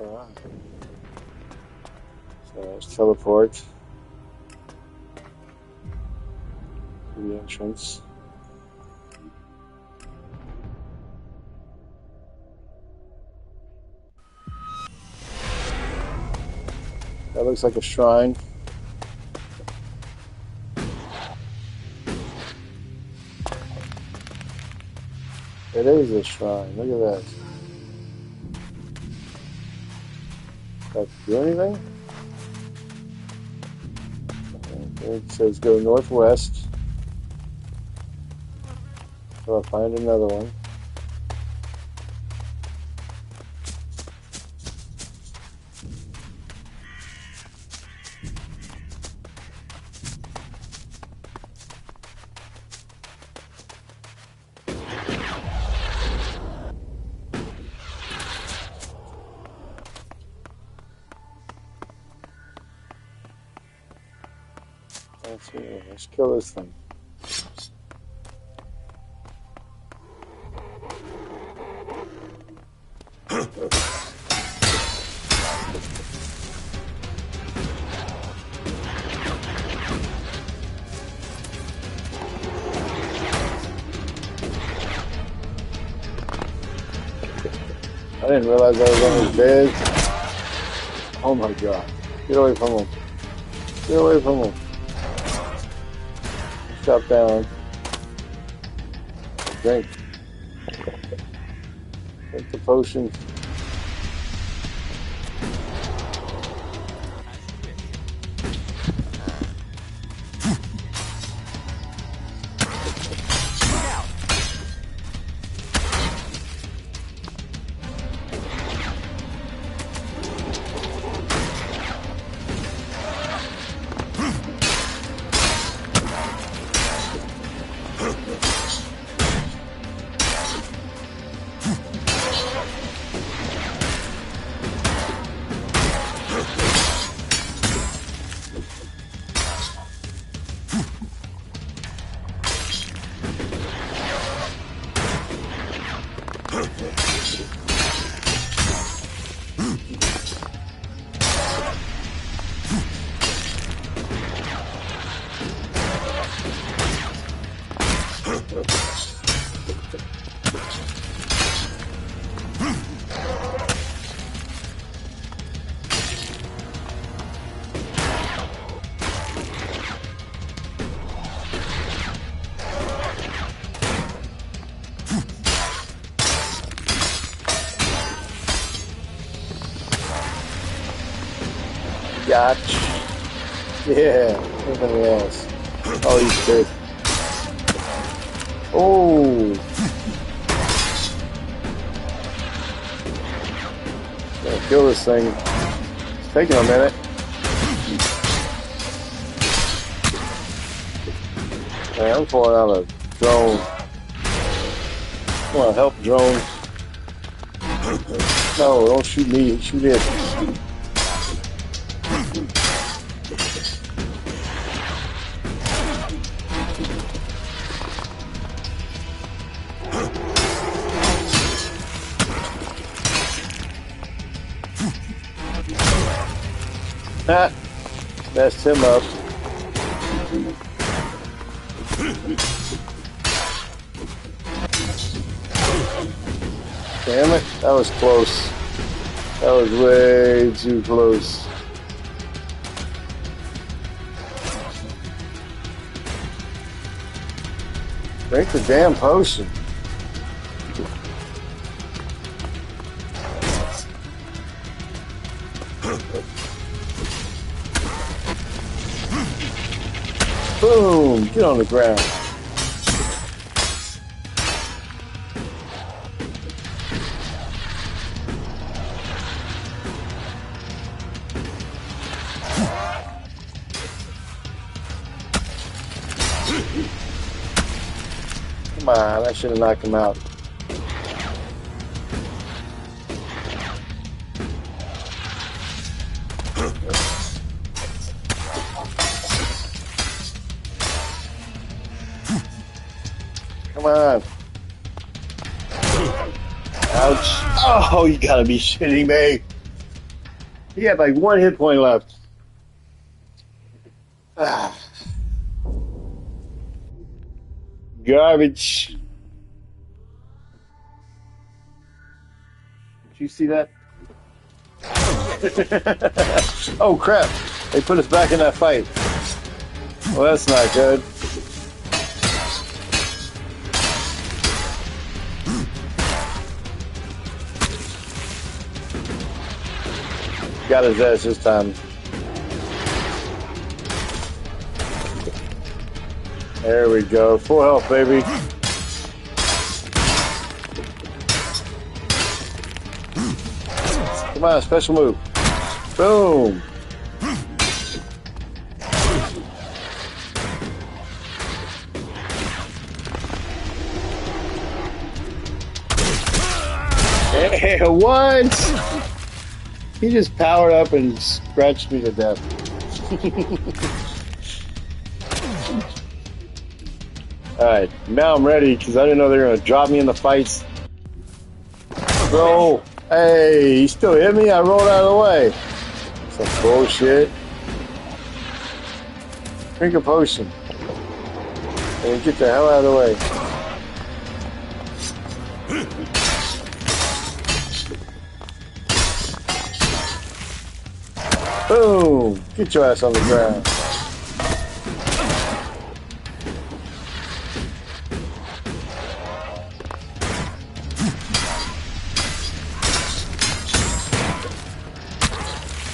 S1: Alright. So let's teleport to the entrance. That looks like a shrine. It is a shrine. Look at that. Do I have to do anything? Okay, it says go northwest. So I'll find another one. Let's kill this thing. I didn't realize I was on his bed. Oh my god. Get away from him. Get away from him. Drop down. Drink. Drink the potion. Gotcha. Yeah, look in the ass. Oh, he's dead. Oh. Gotta kill this thing. It's taking a minute. Man, I'm pulling out a drone. I want to help drone. No, don't shoot me. Shoot it. Ha! Messed him up. Damn it, that was close. That was way too close. Drink the damn potion. Boom! Get on the ground. Come on, I should have knocked him out. Come on. Ouch. Oh, you gotta be shitting me. He had like 1 hit point left. Ah. Garbage. Did you see that? Oh crap. They put us back in that fight. Well, that's not good. Got his ass this time. There we go. Full health, baby. Come on, special move. Boom. Hey, what? He just powered up and scratched me to death. Alright, now I'm ready because I didn't know they were going to drop me in the fights. Bro, hey, he still hit me? I rolled out of the way. Some bullshit. Drink a potion. And get the hell out of the way. Boom! Get your ass on the ground.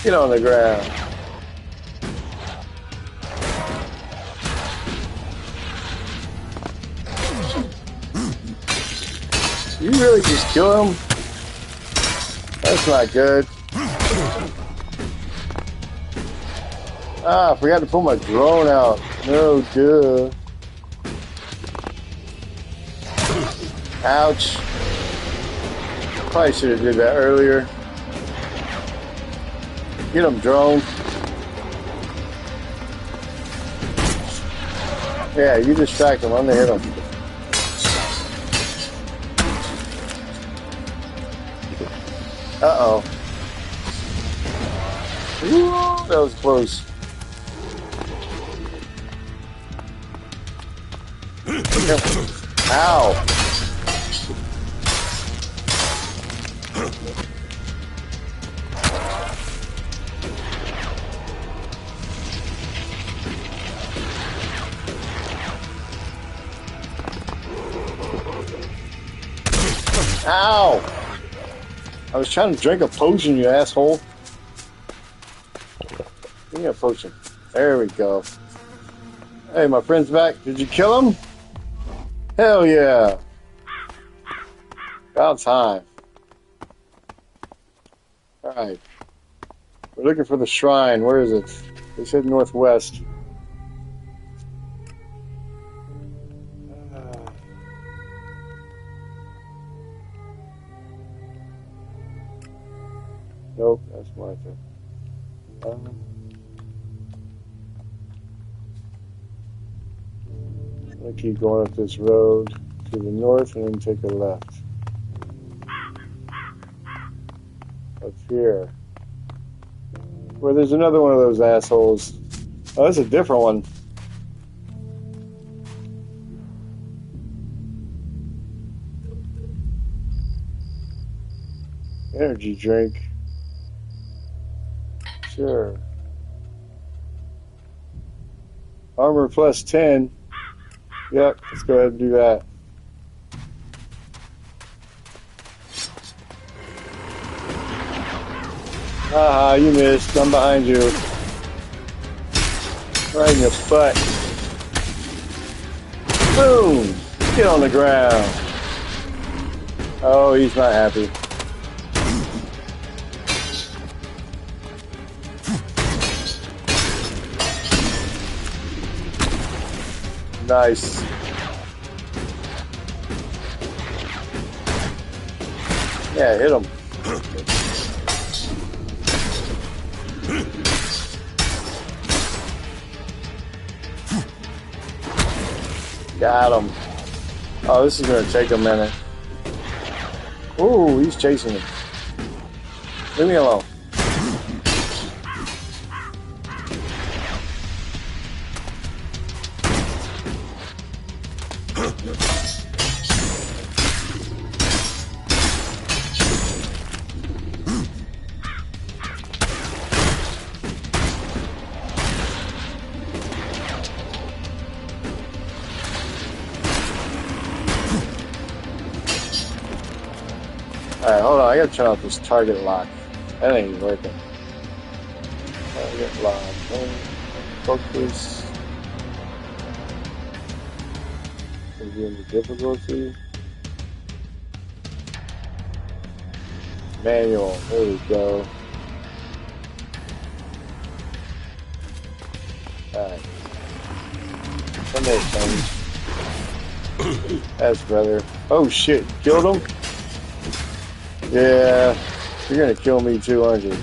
S1: Get on the ground. You really just kill him? That's not good. Ah, I forgot to pull my drone out. No, duh. Ouch. Probably should have did that earlier. Get him, drone. Yeah, you distract him. I'm gonna hit him. Uh-oh. Ooh, that was close. Ow. Ow! I was trying to drink a potion, you asshole. Give me a potion. There we go. Hey, my friend's back. Did you kill him? Hell yeah. About time. Alright. We're looking for the shrine. Where is it? They said northwest. Nope, that's Martha. I'll keep going up this road to the north and then take a left. Up here. Where there's another one of those assholes. Oh, that's a different one. Energy drink. Sure. Armor plus 10. Yep, let's go ahead and do that. Haha, you missed. I'm behind you. Right in the butt. Boom! Get on the ground. Oh, he's not happy. Nice. Yeah, hit him. Got him. Oh, this is going to take a minute. Ooh, he's chasing him. Leave me alone. Alright, hold on. I gotta turn off this target lock. That ain't working. Target line. Focus. Reviewing the difficulty. Manual. There we go. Alright. Some more things. That's better. Oh shit. Killed him? Yeah. You're gonna kill me too, aren't you?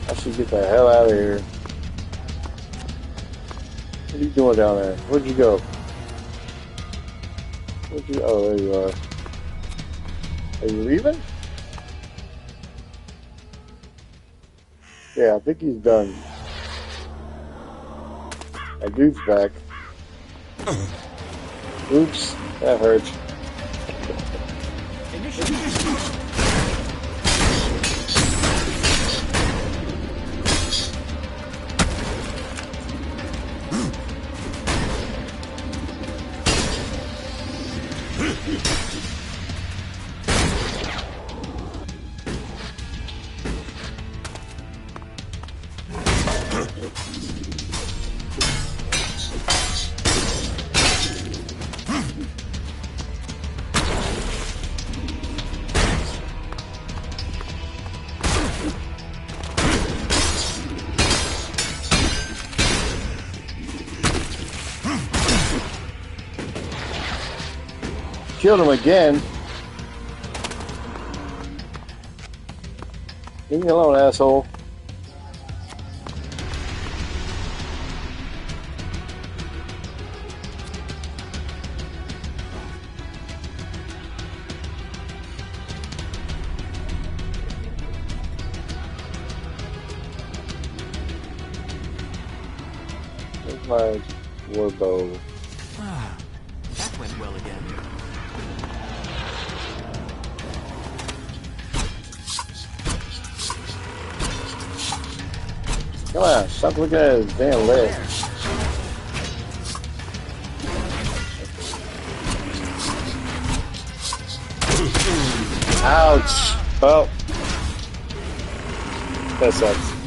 S1: I should get the hell out of here. What are you doing down there? Where'd you go? Oh, there you are. Are you leaving? Yeah, I think he's done. My dude's back. Oops, that hurts. Killed him again. Leave me alone, asshole. Where's my war bow?
S5: That went well again.
S1: Come on, stop looking at his damn leg. Ouch! Oh. That sucks.